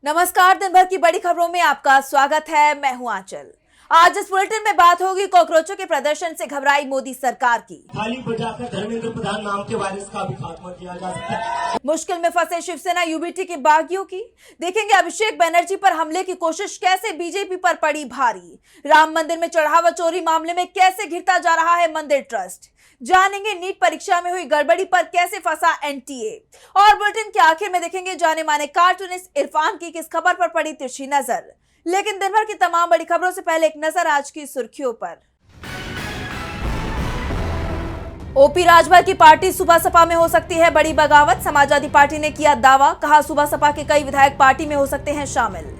नमस्कार, दिन भर की बड़ी खबरों में आपका स्वागत है। मैं हूं आंचल। आज इस बुलेटिन में बात होगी कॉकरोचों के प्रदर्शन से घबराई मोदी सरकार की। थाली बजाकर धर्मेंद्र प्रधान नाम के वायरस का भी खात्मा किया जा सकता है। मुश्किल में फंसे शिवसेना यूबीटी के बागियों की देखेंगे अभिषेक बनर्जी पर हमले की कोशिश कैसे बीजेपी पर पड़ी भारी। राम मंदिर में चढ़ावा चोरी मामले में कैसे घिरता जा रहा है मंदिर ट्रस्ट। जानेंगे नीट परीक्षा में हुई गड़बड़ी पर कैसे फंसा एनटीए। और बुलेटिन के आखिर में देखेंगे जाने माने कार्टूनिस्ट इरफान की किस खबर पर पड़ी तिरछी नजर। लेकिन दिन भर की तमाम बड़ी खबरों से पहले एक नजर आज की सुर्खियों पर। ओपी राजभर की पार्टी सुबह सपा में हो सकती है बड़ी बगावत। समाजवादी पार्टी ने किया दावा, कहा सुबह सपा के कई विधायक पार्टी में हो सकते हैं शामिल।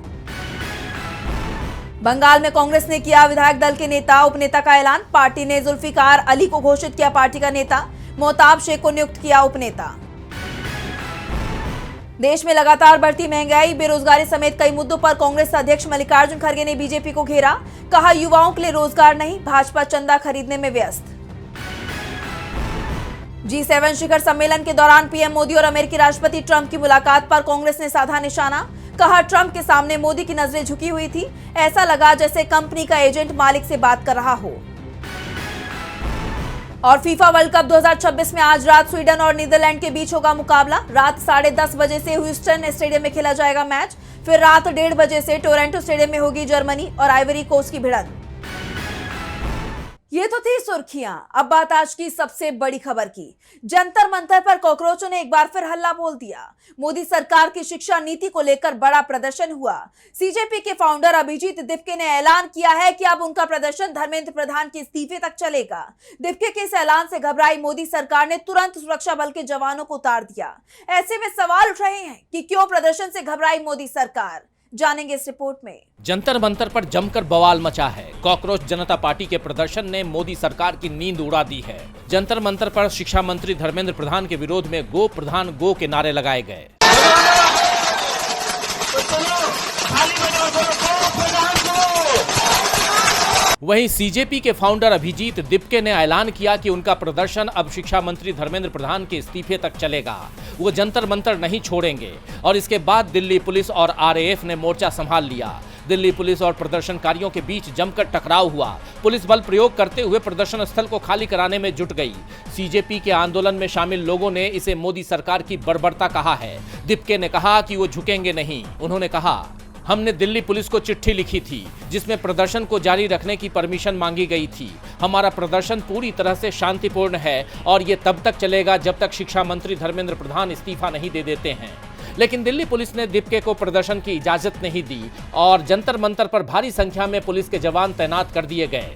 बंगाल में कांग्रेस ने किया विधायक दल के नेता उपनेता का ऐलान। पार्टी ने जुल्फिकार अली को घोषित किया पार्टी का नेता, मोहताब शेख को नियुक्त किया उपनेता। देश में लगातार बढ़ती महंगाई, बेरोजगारी समेत कई मुद्दों पर कांग्रेस अध्यक्ष मल्लिकार्जुन खड़गे ने बीजेपी को घेरा। कहा युवाओं के लिए रोजगार नहीं, भाजपा चंदा खरीदने में व्यस्त। G7 शिखर सम्मेलन के दौरान पीएम मोदी और अमेरिकी राष्ट्रपति ट्रंप की मुलाकात पर कांग्रेस ने साधा निशाना। कहा ट्रंप के सामने मोदी की नजरें झुकी हुई थी, ऐसा लगा जैसे कंपनी का एजेंट मालिक से बात कर रहा हो। और फीफा वर्ल्ड कप 2026 में आज रात स्वीडन और नीदरलैंड के बीच होगा मुकाबला। रात 10:30 बजे से ह्यूस्टन स्टेडियम में खेला जाएगा मैच। फिर रात 1:30 बजे से टोरंटो स्टेडियम में होगी जर्मनी और आइवरी कोस्ट की भिड़ंत। ये तो थी सुर्खियां। अब बात आज की सबसे बड़ी खबर की। जंतर मंतर पर कॉकरोचों ने एक बार फिर हल्ला बोल दिया। मोदी सरकार की शिक्षा नीति को लेकर बड़ा प्रदर्शन हुआ। सीजेपी के फाउंडर अभिजीत दिपके ने ऐलान किया है कि अब उनका प्रदर्शन धर्मेंद्र प्रधान के इस्तीफे तक चलेगा। दिपके के इस ऐलान से घबराई मोदी सरकार ने तुरंत सुरक्षा बल के जवानों को उतार दिया। ऐसे में सवाल उठ रहे हैं कि क्यों प्रदर्शन से घबराई मोदी सरकार। जानेंगे इस रिपोर्ट में। जंतर मंतर पर जमकर बवाल मचा है। कॉकरोच जनता पार्टी के प्रदर्शन ने मोदी सरकार की नींद उड़ा दी है। जंतर मंतर पर शिक्षा मंत्री धर्मेंद्र प्रधान के विरोध में गो प्रधान गो के नारे लगाए गए। वहीं सीजेपी के फाउंडर अभिजीत दिपके ने ऐलान किया कि उनका प्रदर्शन अब शिक्षा मंत्री धर्मेंद्र प्रधान के इस्तीफे तक चलेगा। वो जंतर मंतर नहीं छोड़ेंगे। और इसके बाद दिल्ली पुलिस और आरएएफ ने मोर्चा संभाल लिया। दिल्ली पुलिस और प्रदर्शनकारियों के बीच जमकर टकराव हुआ। पुलिस बल प्रयोग करते हुए प्रदर्शन स्थल को खाली कराने में जुट गई। सीजेपी के आंदोलन में शामिल लोगों ने इसे मोदी सरकार की बर्बरता कहा है। दिपके ने कहा कि वो झुकेंगे नहीं। उन्होंने कहा, हमने दिल्ली पुलिस को चिट्ठी लिखी थी जिसमें प्रदर्शन को जारी रखने की परमिशन मांगी गई थी। हमारा प्रदर्शन पूरी तरह से शांतिपूर्ण है और ये तब तक चलेगा जब तक शिक्षा मंत्री धर्मेंद्र प्रधान इस्तीफा नहीं दे देते हैं। लेकिन दिल्ली पुलिस ने दिपके को प्रदर्शन की इजाजत नहीं दी और जंतर मंतर पर भारी संख्या में पुलिस के जवान तैनात कर दिए गए।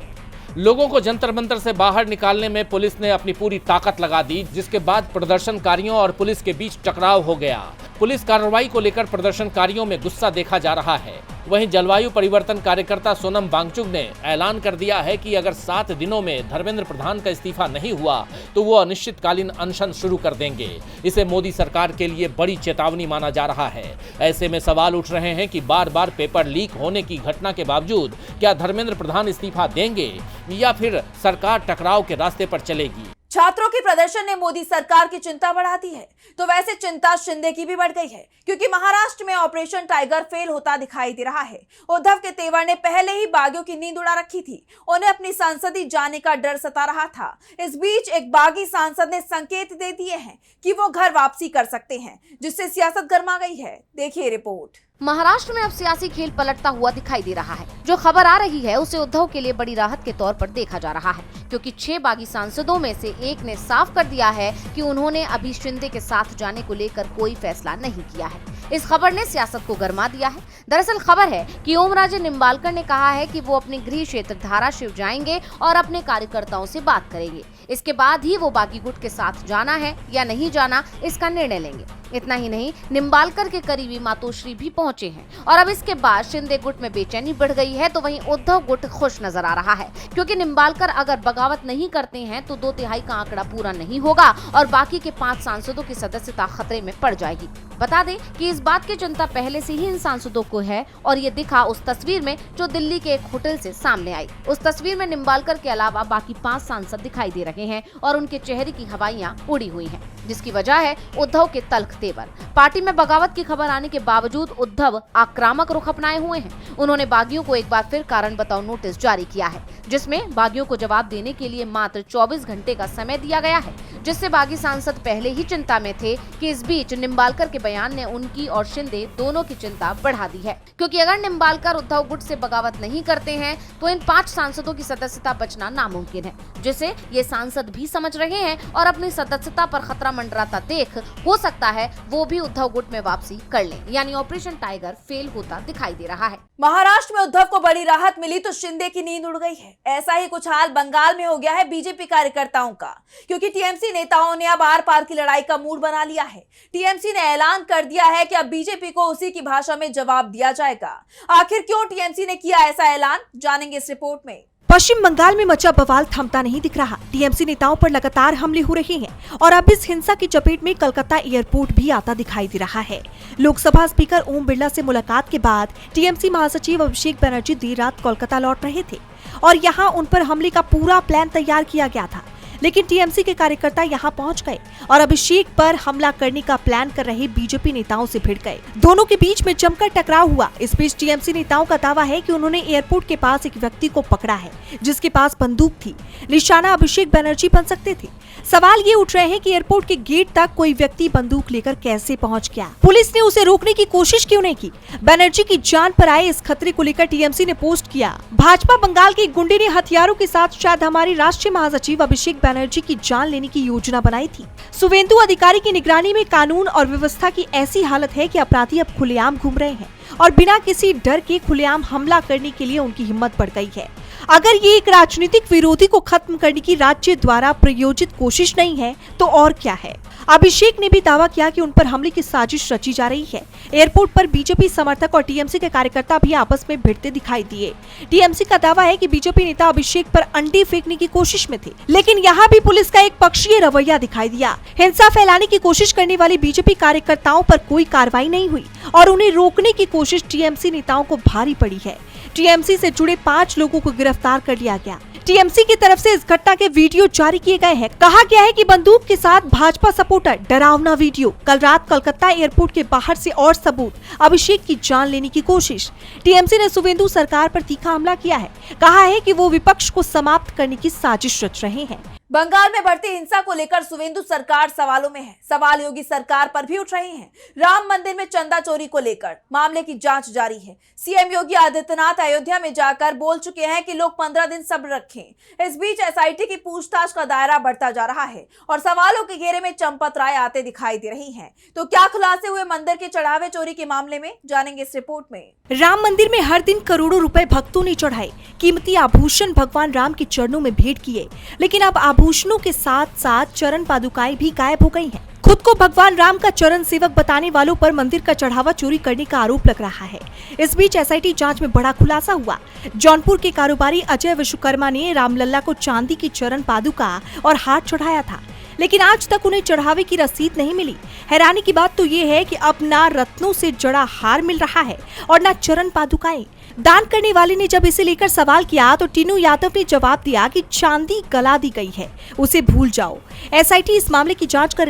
लोगों को जंतर मंतर से बाहर निकालने में पुलिस ने अपनी पूरी ताकत लगा दी, जिसके बाद प्रदर्शनकारियों और पुलिस के बीच टकराव हो गया। पुलिस कार्रवाई को लेकर प्रदर्शनकारियों में गुस्सा देखा जा रहा है। वहीं जलवायु परिवर्तन कार्यकर्ता सोनम वांगचुक ने ऐलान कर दिया है कि अगर 7 दिनों में धर्मेंद्र प्रधान का इस्तीफा नहीं हुआ तो वो अनिश्चितकालीन अनशन शुरू कर देंगे। इसे मोदी सरकार के लिए बड़ी चेतावनी माना जा रहा है। ऐसे में सवाल उठ रहे हैं कि बार बार पेपर लीक होने की घटना के बावजूद क्या धर्मेंद्र प्रधान इस्तीफा देंगे या फिर सरकार टकराव के रास्ते पर चलेगी। छात्रों के प्रदर्शन ने मोदी सरकार की चिंता बढ़ाती है, तो वैसे चिंता शिंदे की भी बढ़ गई है, क्योंकि महाराष्ट्र में ऑपरेशन टाइगर फेल होता दिखाई दे रहा है। उद्धव के तेवर ने पहले ही बागियों की नींद उड़ा रखी थी। उन्हें अपनी संसदीय जाने का डर सता रहा था। इस बीच एक बागी सांसद ने संकेत दे दिए हैं कि वो घर वापसी कर सकते हैं, जिससे सियासत गर्मा गई है। देखिए रिपोर्ट। महाराष्ट्र में अब सियासी खेल पलटता हुआ दिखाई दे रहा है। जो खबर आ रही है उसे उद्धव के लिए बड़ी राहत के तौर पर देखा जा रहा है, क्योंकि 6 बागी सांसदों में से एक ने साफ कर दिया है कि उन्होंने अभी शिंदे के साथ जाने को लेकर कोई फैसला नहीं किया है। इस खबर ने सियासत को गरमा दिया है। दरअसल खबर है कि ओमराजे निम्बालकर ने कहा है कि वो अपने गृह क्षेत्र धाराशिव जाएंगे और अपने कार्यकर्ताओं से बात करेंगे। इसके बाद ही वो बागी गुट के साथ जाना है या नहीं जाना, इसका निर्णय लेंगे। इतना ही नहीं, निम्बालकर के करीबी मातोश्री भी पहुंचे हैं और अब इसके बाद शिंदे गुट में बेचैनी बढ़ गई है। तो वहीं उद्धव गुट खुश नजर आ रहा है, क्योंकि निम्बालकर अगर बगावत नहीं करते हैं तो 2/3 का आंकड़ा पूरा नहीं होगा और बाकी के 5 सांसदों की सदस्यता खतरे में पड़ जाएगी। बता दें कि इस बात की चिंता पहले से ही इन सांसदों को है और ये दिखा उस तस्वीर में जो दिल्ली के एक होटल से सामने आई। उस तस्वीर में निम्बालकर के अलावा बाकी 5 सांसद दिखाई दे रहे हैं और उनके चेहरे की हवाइयां उड़ी हुई हैं, जिसकी वजह है उद्धव के तल्ख तेवर। पार्टी में बगावत की खबर आने के बावजूद उद्धव आक्रामक रुख अपनाए हुए हैं। उन्होंने बागियों को एक बार फिर कारण बताओ नोटिस जारी किया है, जिसमें बागियों को जवाब देने के लिए मात्र 24 घंटे का समय दिया गया है, जिससे बागी सांसद पहले ही चिंता में थे कि इस बीच निम्बालकर के बयान ने उनकी और शिंदे दोनों की चिंता बढ़ा दी है, क्योंकि अगर निम्बालकर उद्धव गुट से बगावत नहीं करते हैं तो इन 5 सांसदों की सदस्यता बचना नामुमकिन है, जिसे ये सांसद भी समझ रहे हैं और अपनी सदस्यता पर खतरा मंडराता देख हो सकता है वो भी उद्धव गुट में वापसी कर लें, यानी ऑपरेशन टाइगर फेल होता दिखाई दे रहा है। महाराष्ट्र में उद्धव को बड़ी राहत मिली तो शिंदे की नींद उड़ गई है। ऐसा ही कुछ हाल बंगाल में हो गया है बीजेपी कार्यकर्ताओं का, क्योंकि टीएमसी नेताओं ने अब आर पार की लड़ाई का मूड बना लिया है। टीएमसी ने ऐलान कर दिया है कि अब बीजेपी को उसी की भाषा में जवाब दिया जाएगा। आखिर क्यों टीएमसी ने किया ऐसा ऐलान, जानेंगे इस रिपोर्ट में। पश्चिम बंगाल में मचा बवाल थमता नहीं दिख रहा। टीएमसी नेताओं पर लगातार हमले हो रहे हैं और अब इस हिंसा की चपेट में कलकत्ता एयरपोर्ट भी आता दिखाई दे रहा है। लोकसभा स्पीकर ओम बिरला से मुलाकात के बाद टीएमसी महासचिव अभिषेक बनर्जी देर रात कोलकाता लौट रहे थे और यहाँ उन पर हमले का पूरा प्लान तैयार किया गया था, लेकिन टीएमसी के कार्यकर्ता यहाँ पहुँच गए और अभिषेक पर हमला करने का प्लान कर रहे बीजेपी नेताओं से भिड़ गए। दोनों के बीच में जमकर टकराव हुआ। इस बीच टीएमसी नेताओं का दावा है कि उन्होंने एयरपोर्ट के पास एक व्यक्ति को पकड़ा है जिसके पास बंदूक थी। निशाना अभिषेक बनर्जी बन सकते थे। सवाल ये उठ रहे हैं कि एयरपोर्ट के गेट तक कोई व्यक्ति बंदूक लेकर कैसे पहुंच गया? पुलिस ने उसे रोकने की कोशिश क्यों नहीं की? बनर्जी की जान पर आए इस खतरे को लेकर टीएमसी ने पोस्ट किया। भाजपा बंगाल के गुंडे ने हथियारों के साथ शायद हमारी राष्ट्रीय महासचिव अभिषेक बनर्जी की जान लेने की योजना बनाई थी। शुवेंदु अधिकारी की निगरानी में कानून और व्यवस्था की ऐसी हालत है कि अपराधी अब खुलेआम घूम रहे हैं और बिना किसी डर के खुलेआम हमला करने के लिए उनकी हिम्मत बढ़ गई है। अगर ये एक राजनीतिक विरोधी को खत्म करने की राज्य द्वारा प्रायोजित कोशिश नहीं है तो और क्या है? अभिषेक ने भी दावा किया कि उन पर हमले की साजिश रची जा रही है। एयरपोर्ट पर बीजेपी समर्थक और टीएमसी के कार्यकर्ता भी आपस में भिड़ते दिखाई दिए। टीएमसी का दावा है कि बीजेपी नेता अभिषेक पर अंडे फेंकने की कोशिश में थे, लेकिन यहाँ भी पुलिस का एक पक्षीय रवैया दिखाई दिया। हिंसा फैलाने की कोशिश करने वाले बीजेपी कार्यकर्ताओं पर कोई कार्रवाई नहीं हुई और उन्हें रोकने की कोशिश टीएमसी नेताओं को भारी पड़ी है। टीएमसी से जुड़े 5 लोगों को गिरफ्तार कर लिया गया। टीएमसी की तरफ से इस घटना के वीडियो जारी किए गए हैं। कहा गया है कि बंदूक के साथ भाजपा सपोर्टर, डरावना वीडियो, कल रात कोलकाता एयरपोर्ट के बाहर से और सबूत, अभिषेक की जान लेने की कोशिश। टीएमसी ने शुवेंदु सरकार पर तीखा हमला किया है। कहा है कि वो विपक्ष को समाप्त करने की साजिश रच रहे हैं। बंगाल में बढ़ती हिंसा को लेकर शुवेंदु सरकार सवालों में है। सवाल योगी सरकार पर भी उठ रहे हैं। राम मंदिर में चंदा चोरी को लेकर मामले की जांच जारी है। सीएम योगी आदित्यनाथ अयोध्या में जाकर बोल चुके हैं कि लोग 15 दिन सब्र रखें। इस बीच एसआईटी की पूछताछ का दायरा बढ़ता जा रहा है और सवालों के घेरे में चंपत राय आते दिखाई दे रही हैं। तो क्या खुलासे हुए मंदिर के चढ़ावे चोरी के मामले में, जानेंगे इस रिपोर्ट में। राम मंदिर में हर दिन करोड़ों रुपए भक्तों ने चढ़ाए। कीमती आभूषण भगवान राम के चरणों में भेंट किए, लेकिन अब आभूषणों के साथ साथ चरण पादुकाएं भी गायब हो गई हैं। खुद को भगवान राम का चरण सेवक बताने वालों पर मंदिर का चढ़ावा चोरी करने का आरोप लग रहा है। इस बीच एसआईटी जांच में बड़ा खुलासा हुआ। जौनपुर के कारोबारी अजय विश्वकर्मा ने रामलला को चांदी की चरण पादुका और हार चढ़ाया था, लेकिन आज तक उन्हें चढ़ावे की रसीद नहीं मिली। हैरानी की बात तो ये है कि अब ना रत्नों से जड़ा हार मिल रहा है और ना चरण पादुकाएं। दान करने वाले ने जब इसे लेकर सवाल किया तो टीनू यादव ने जवाब दिया कि चांदी गला दी गई है, उसे भूल जाओ। एसआईटी इस मामले की जांच कर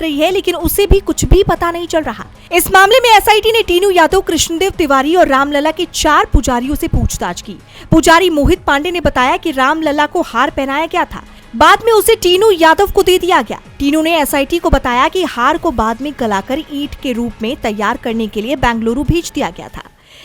रही है, लेकिन उसे भी कुछ भी पता नहीं चल रहा। इस मामले में एसआईटी ने टीनू यादव, कृष्णदेव तिवारी और रामलला के 4 पुजारियों से पूछताछ की। पुजारी मोहित पांडे ने बताया कि रामलला को हार पहनाया गया था, बाद में उसे टीनू यादव को दे दिया गया। टीनू ने एसआईटी को बताया कि हार को बाद में गलाकर ईंट के रूप में तैयार करने के लिए बेंगलुरु भेज दिया गया था,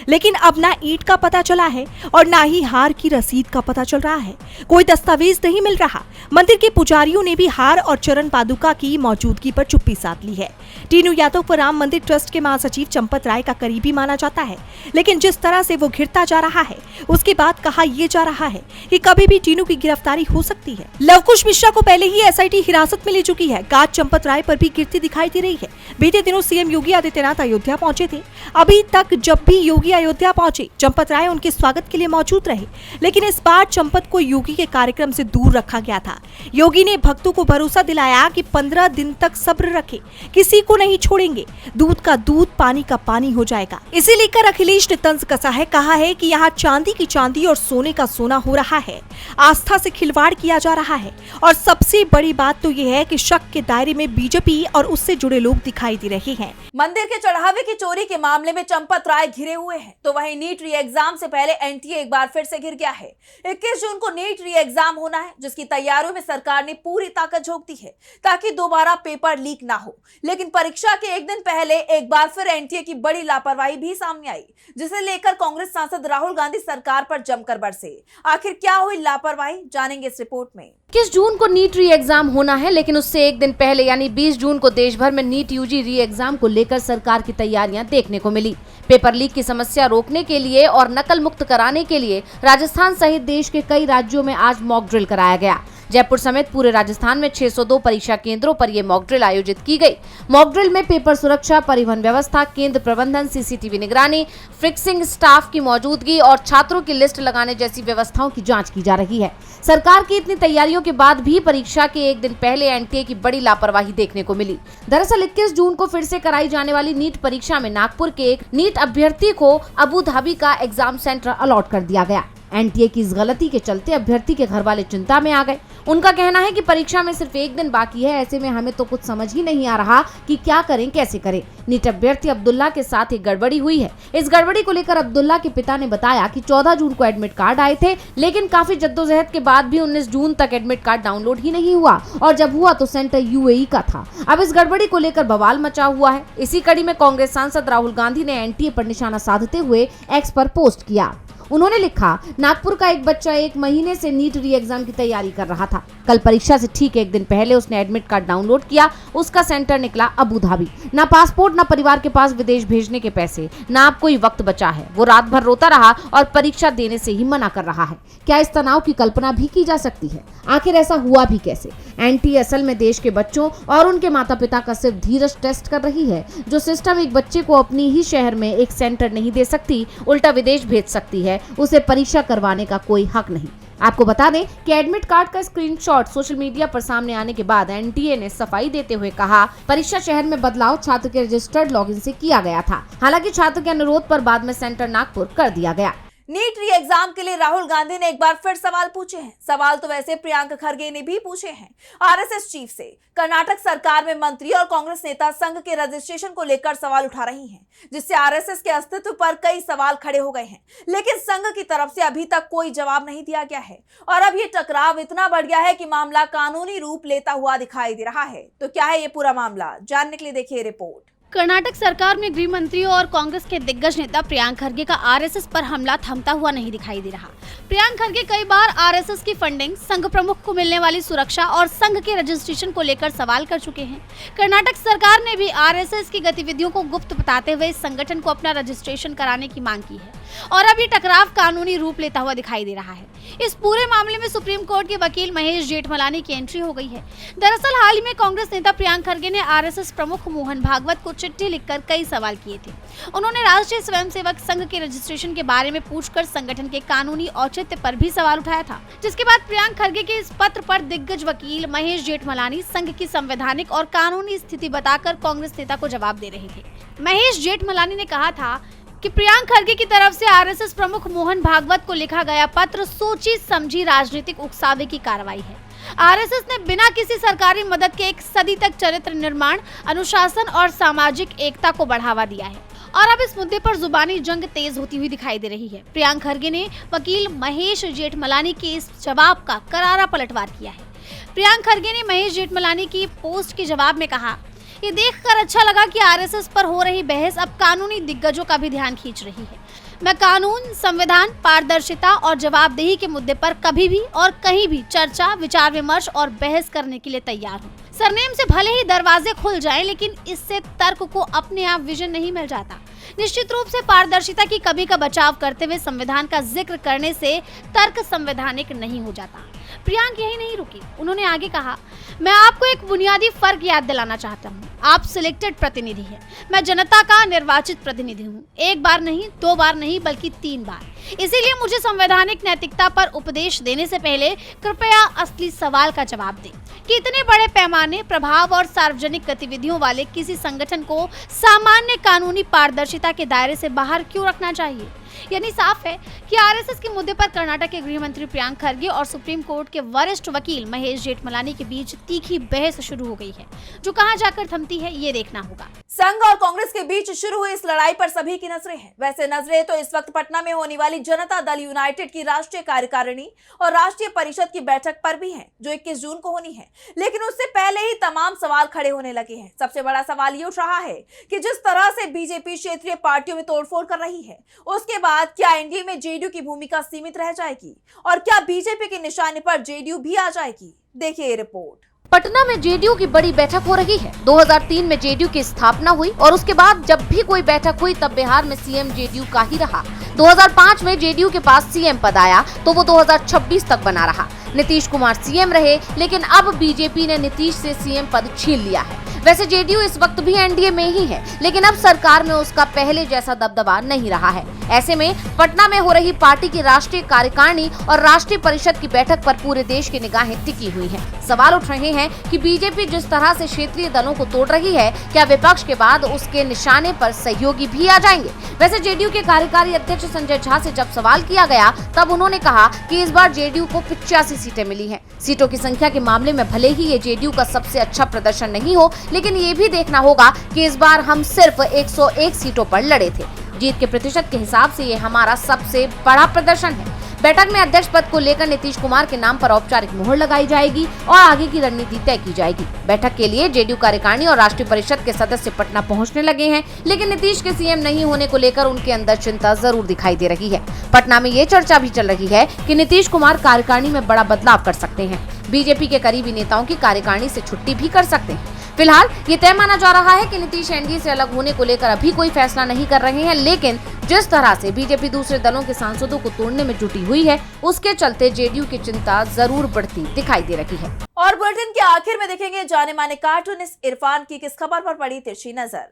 लेकिन अब ना ईंट का पता चला है और ना ही हार की रसीद का पता चल रहा है। कोई दस्तावेज नहीं मिल रहा। मंदिर के पुजारियों ने भी हार और चरण पादुका की मौजूदगी पर चुप्पी साध ली है। टीनू यादव को राम मंदिर ट्रस्ट के महासचिव चंपत राय का करीबी माना जाता है, लेकिन जिस तरह से वो घिरता जा रहा है उसके बाद कहा यह जा रहा है कि कभी भी टीनू की गिरफ्तारी हो सकती है। लवकुश मिश्रा को पहले ही एसआईटी हिरासत में ले चुकी है। गाज चंपत राय पर भी गिरती दिखाई दे रही है। बीते दिनों सीएम योगी आदित्यनाथ अयोध्या पहुंचे थे। अभी तक जब भी योगी योगी अयोध्या पहुंचे। चंपत राय उनके स्वागत के लिए मौजूद रहे, लेकिन इस बार चंपत को योगी के कार्यक्रम से दूर रखा गया था। योगी ने भक्तों को भरोसा दिलाया कि 15 दिन तक सब्र रखें, किसी को नहीं छोड़ेंगे, दूध का दूध पानी का पानी हो जाएगा। इसे लेकर अखिलेश ने तंज कसा है, कहा है कि यहाँ चांदी की चांदी और सोने का सोना हो रहा है, आस्था से खिलवाड़ किया जा रहा है। और सबसे बड़ी बात तो ये है कि शक के दायरे में बीजेपी और उससे जुड़े लोग दिखाई दे रहे हैं। मंदिर के चढ़ावे की चोरी के मामले में चंपत राय घिरे हुए हैं, तो वहीं नीट री एग्जाम से पहले एनटीए एक बार फिर से घिर गया है। 21 जून को नीट री एग्जाम होना है, जिसकी तैयारियों में सरकार ने पूरी ताकत झोंक दी है ताकि दोबारा पेपर लीक ना हो। लेकिन परीक्षा के एक दिन पहले एक बार फिर एनटीए की बड़ी लापरवाही भी सामने आई, जिसे लेकर कांग्रेस सांसद राहुल गांधी सरकार पर जमकर बरसे। आखिर क्या हुई लापरवाही, जानेंगे इस रिपोर्ट में। 21 जून को नीट री एग्जाम होना है, लेकिन उससे एक दिन पहले यानी 20 जून को देश भर में नीट यूजी री एग्जाम को लेकर सरकार की तैयारियां देखने को मिली। पेपर लीक की समस्या रोकने के लिए और नकल मुक्त कराने के लिए राजस्थान सहित देश के कई राज्यों में आज मॉक ड्रिल कराया गया। जयपुर समेत पूरे राजस्थान में 602 परीक्षा केंद्रों पर यह मॉक ड्रिल आयोजित की गई। मॉक ड्रिल में पेपर सुरक्षा, परिवहन व्यवस्था, केंद्र प्रबंधन, सीसीटीवी निगरानी, फिक्सिंग स्टाफ की मौजूदगी और छात्रों की लिस्ट लगाने जैसी व्यवस्थाओं की जांच की जा रही है। सरकार की इतनी तैयारियों के बाद भी परीक्षा के एक दिन पहले एनटीए की बड़ी लापरवाही देखने को मिली। दरअसल 21 जून को फिर से कराई जाने वाली नीट परीक्षा में नागपुर के एक नीट अभ्यर्थी को अबू धाबी का एग्जाम सेंटर अलॉट कर दिया गया। एनटीए की इस गलती के चलते अभ्यर्थी के घर वाले चिंता में आ गए। उनका कहना है कि परीक्षा में सिर्फ एक दिन बाकी है, ऐसे में हमें तो कुछ समझ ही नहीं आ रहा कि क्या करें, कैसे करें। नीट अभ्यर्थी अब्दुल्ला के साथ एक गड़बड़ी हुई है। इस गड़बड़ी को लेकर अब्दुल्ला के पिता ने बताया कि 14 जून को एडमिट कार्ड आए थे, लेकिन काफी जद्दोजहद के बाद भी 19 जून तक एडमिट कार्ड डाउनलोड ही नहीं हुआ, और जब हुआ तो सेंटर यूएई का था। अब इस गड़बड़ी को लेकर बवाल मचा हुआ है। इसी कड़ी में कांग्रेस सांसद राहुल गांधी ने एनटीए पर निशाना साधते हुए एक्स पर पोस्ट किया। उन्होंने लिखा, नागपुर का एक बच्चा 1 महीने से नीट री एग्जाम की तैयारी कर रहा था। कल परीक्षा से ठीक एक दिन पहले उसने एडमिट कार्ड डाउनलोड किया। उसका सेंटर निकला अबू धाबी। ना पासपोर्ट, ना परिवार के पास विदेश भेजने के पैसे, ना अब कोई वक्त बचा है। वो रात भर रोता रहा और परीक्षा देने से ही मना कर रहा है। क्या इस तनाव की कल्पना भी की जा सकती है? आखिर ऐसा हुआ भी कैसे? एनटीए असल में देश के बच्चों और उनके माता पिता का सिर्फ धीरज टेस्ट कर रही है। जो सिस्टम एक बच्चे को अपनी ही शहर में एक सेंटर नहीं दे सकती, उल्टा विदेश भेज सकती है, उसे परीक्षा करवाने का कोई हक नहीं। आपको बता दें कि एडमिट कार्ड का स्क्रीनशॉट सोशल मीडिया पर सामने आने के बाद एनटीए ने सफाई देते हुए कहा, परीक्षा शहर में बदलाव छात्र के रजिस्टर्ड लॉगिन से किया गया था। हालांकि छात्र के अनुरोध पर बाद में सेंटर नागपुर कर दिया गया। नीट री एग्जाम के लिए राहुल गांधी ने एक बार फिर सवाल पूछे हैं। सवाल तो वैसे प्रियंका खरगे ने भी पूछे हैं आरएसएस चीफ से। कर्नाटक सरकार में मंत्री और कांग्रेस नेता संघ के रजिस्ट्रेशन को लेकर सवाल उठा रही हैं, जिससे आरएसएस के अस्तित्व पर कई सवाल खड़े हो गए हैं। लेकिन संघ की तरफ से अभी तक कोई जवाब नहीं दिया गया है और अब ये टकराव इतना बढ़ गया है कि मामला कानूनी रूप लेता हुआ दिखाई दे रहा है। तो क्या है ये पूरा मामला, जानने के लिए देखिए रिपोर्ट। कर्नाटक सरकार में गृह मंत्री और कांग्रेस के दिग्गज नेता प्रियंका खरगे का आरएसएस पर हमला थमता हुआ नहीं दिखाई दे रहा। प्रियंका खरगे कई बार आरएसएस की फंडिंग, संघ प्रमुख को मिलने वाली सुरक्षा और संघ के रजिस्ट्रेशन को लेकर सवाल कर चुके हैं। कर्नाटक सरकार ने भी आरएसएस की गतिविधियों को गुप्त बताते हुए इस संगठन को अपना रजिस्ट्रेशन कराने की मांग की है और अब ये टकराव कानूनी रूप लेता हुआ दिखाई दे रहा है। इस पूरे मामले में सुप्रीम कोर्ट के वकील महेश जेठमलानी की एंट्री हो गई है। दरअसल हाल ही में कांग्रेस नेता प्रियंका खरगे ने आरएसएस प्रमुख मोहन भागवत को चिट्ठी लिखकर कई सवाल किए थे। उन्होंने राष्ट्रीय स्वयंसेवक संघ के रजिस्ट्रेशन के बारे में पूछकर संगठन के कानूनी औचित्य पर भी सवाल उठाया था, जिसके बाद प्रियंका खरगे के इस पत्र पर दिग्गज वकील महेश जेठमलानी संघ की संवैधानिक और कानूनी स्थिति बताकर कांग्रेस नेता को जवाब दे रहे थे। महेश जेठमलानी ने कहा था कि प्रियंका खरगे की तरफ से आरएसएस प्रमुख मोहन भागवत को लिखा गया पत्र सोची समझी राजनीतिक उकसावे की कार्रवाई है। आरएसएस ने बिना किसी सरकारी मदद के एक सदी तक चरित्र निर्माण, अनुशासन और सामाजिक एकता को बढ़ावा दिया है और अब इस मुद्दे पर जुबानी जंग तेज होती हुई दिखाई दे रही है। प्रियंका खरगे ने वकील महेश जेठमलानी के इस जवाब का करारा पलटवार किया है। प्रियंका खरगे ने महेश जेठमलानी की पोस्ट के जवाब में कहा, ये देखकर अच्छा लगा कि आरएसएस पर हो रही बहस अब कानूनी दिग्गजों का भी ध्यान खींच रही है। मैं कानून, संविधान, पारदर्शिता और जवाबदेही के मुद्दे पर कभी भी और कहीं भी चर्चा, विचार विमर्श और बहस करने के लिए तैयार हूँ। सरनेम से भले ही दरवाजे खुल जाएं, लेकिन इससे तर्क को अपने आप विजन नहीं मिल जाता। निश्चित रूप से पारदर्शिता की कमी का बचाव करते हुए संविधान का जिक्र करने से तर्क संवैधानिक नहीं हो जाता। प्रियांक यही नहीं रुकी, उन्होंने आगे कहा, मैं आपको एक बुनियादी फर्क याद दिलाना चाहता हूँ। आप सिलेक्टेड प्रतिनिधि हैं, मैं जनता का निर्वाचित प्रतिनिधि हूँ। एक बार नहीं, 2 बार नहीं, बल्कि 3 बार। इसीलिए मुझे संवैधानिक नैतिकता पर उपदेश देने से पहले कृपया असली सवाल का जवाब दें कि इतने बड़े पैमाने, प्रभाव और सार्वजनिक गतिविधियों वाले किसी संगठन को सामान्य कानूनी पारदर्शिता के दायरे से बाहर क्यों रखना चाहिए। यानी साफ है कि आरएसएस के मुद्दे पर कर्नाटक के गृह मंत्री प्रियांक खरगे और सुप्रीम कोर्ट के वरिष्ठ वकील महेश जेठमलानी के बीच तीखी बहस शुरू हो गई है, जो कहां जाकर थमती है ये देखना होगा। संघ और कांग्रेस के बीच शुरू हुई इस लड़ाई पर सभी की नजरें हैं। वैसे नजरें तो इस वक्त पटना में होने वाली जनता दल यूनाइटेड की राष्ट्रीय कार्यकारिणी और राष्ट्रीय परिषद की बैठक पर भी हैं, जो 21 जून को होनी है। लेकिन उससे पहले ही तमाम सवाल खड़े होने लगे हैं। सबसे बड़ा सवाल ये उठ रहा है कि जिस तरह से बीजेपी क्षेत्रीय पार्टियों में तोड़फोड़ कर रही है, उसके बाद क्या एनडीए में जेडीयू की भूमिका सीमित रह जाएगी और क्या बीजेपी के निशाने पर जेडीयू भी आ जाएगी? देखिए ये रिपोर्ट। पटना में जेडीयू की बड़ी बैठक हो रही है। 2003 में जेडीयू की स्थापना हुई और उसके बाद जब भी कोई बैठक हुई तब बिहार में सीएम जेडीयू का ही रहा। 2005 में जेडीयू के पास सीएम पद आया तो वो 2026 तक बना रहा। नीतीश कुमार सीएम रहे, लेकिन अब बीजेपी ने नीतीश से सीएम पद छीन लिया है। वैसे जेडीयू इस वक्त भी एनडीए में ही है, लेकिन अब सरकार में उसका पहले जैसा दबदबा नहीं रहा है। ऐसे में पटना में हो रही पार्टी की राष्ट्रीय कार्यकारिणी और राष्ट्रीय परिषद की बैठक पर पूरे देश की निगाहें टिकी हुई हैं। सवाल उठ रहे हैं कि बीजेपी जिस तरह से क्षेत्रीय दलों को तोड़ रही है, क्या विपक्ष के बाद उसके निशाने पर सहयोगी भी आ जाएंगे? वैसे जेडीयू के कार्यकारी अध्यक्ष संजय झा से जब सवाल किया गया तब उन्होंने कहा कि इस बार जेडीयू को 85 सीटें मिली हैं। सीटों की संख्या के मामले में भले ही ये जेडीयू का सबसे अच्छा प्रदर्शन नहीं हो, लेकिन ये भी देखना होगा कि इस बार हम सिर्फ 101 सीटों पर लड़े थे। जीत के प्रतिशत के हिसाब से ये हमारा सबसे बड़ा प्रदर्शन है। बैठक में अध्यक्ष पद को लेकर नीतीश कुमार के नाम पर औपचारिक मुहर लगाई जाएगी और आगे की रणनीति तय की जाएगी। बैठक के लिए जेडीयू कार्यकारिणी और राष्ट्रीय परिषद के सदस्य पटना पहुंचने लगे हैं, लेकिन नीतीश के सीएम नहीं होने को लेकर उनके अंदर चिंता जरूर दिखाई दे रही है। पटना में ये चर्चा भी चल रही है कि नीतीश कुमार कार्यकारिणी में बड़ा बदलाव कर सकते हैं। बीजेपी के करीबी नेताओं की कार्यकारिणी से छुट्टी भी कर सकते हैं। फिलहाल ये तय माना जा रहा है कि नीतीश एनडीए से अलग होने को लेकर अभी कोई फैसला नहीं कर रहे हैं, लेकिन जिस तरह से बीजेपी दूसरे दलों के सांसदों को तोड़ने में जुटी हुई है, उसके चलते जेडीयू की चिंता जरूर बढ़ती दिखाई दे रही है। और बुलेटिन के आखिर में देखेंगे जाने माने कार्टूनिस्ट इरफान की किस खबर पर पड़ी तिरछी नजर।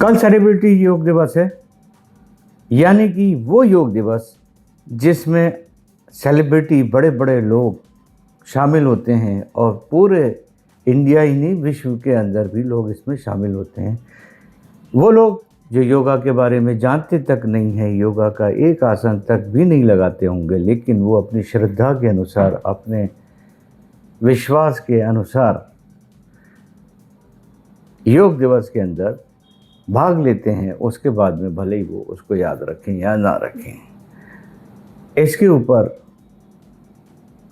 कल सेलिब्रिटी योग दिवस है, यानी कि वो योग दिवस जिसमें सेलिब्रिटी बड़े बड़े लोग शामिल होते हैं और पूरे इंडिया ही नहीं विश्व के अंदर भी लोग इसमें शामिल होते हैं। वो लोग जो योगा के बारे में जानते तक नहीं है, योगा का एक आसन तक भी नहीं लगाते होंगे, लेकिन वो अपनी श्रद्धा के अनुसार, अपने विश्वास के अनुसार योग दिवस के अंदर भाग लेते हैं। उसके बाद में भले ही वो उसको याद रखें या ना रखें, इसके ऊपर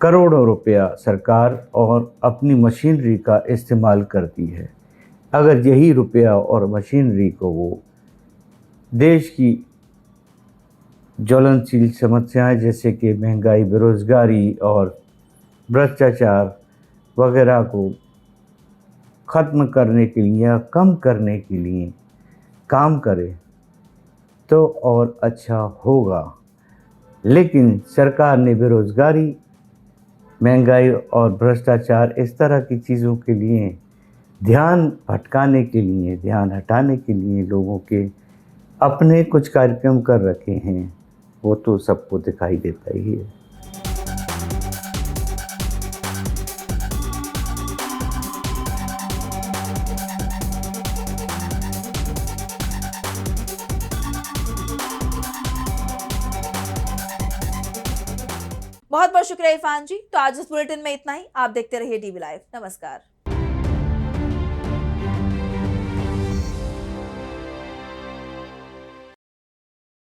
करोड़ों रुपया सरकार और अपनी मशीनरी का इस्तेमाल करती है। अगर यही रुपया और मशीनरी को वो देश की ज्वलनशील समस्याएं जैसे कि महंगाई, बेरोज़गारी और भ्रष्टाचार वगैरह को ख़त्म करने के लिए या कम करने के लिए काम करे तो और अच्छा होगा। लेकिन सरकार ने बेरोज़गारी, महंगाई और भ्रष्टाचार इस तरह की चीज़ों के लिए ध्यान भटकाने के लिए, ध्यान हटाने के लिए लोगों के अपने कुछ कार्यक्रम कर रखे हैं। वो तो सबको दिखाई देता ही है। बहुत बहुत शुक्रिया इरफान जी। तो आज इस बुलेटिन में इतना ही। आप देखते रहिए डीवी लाइव। नमस्कार।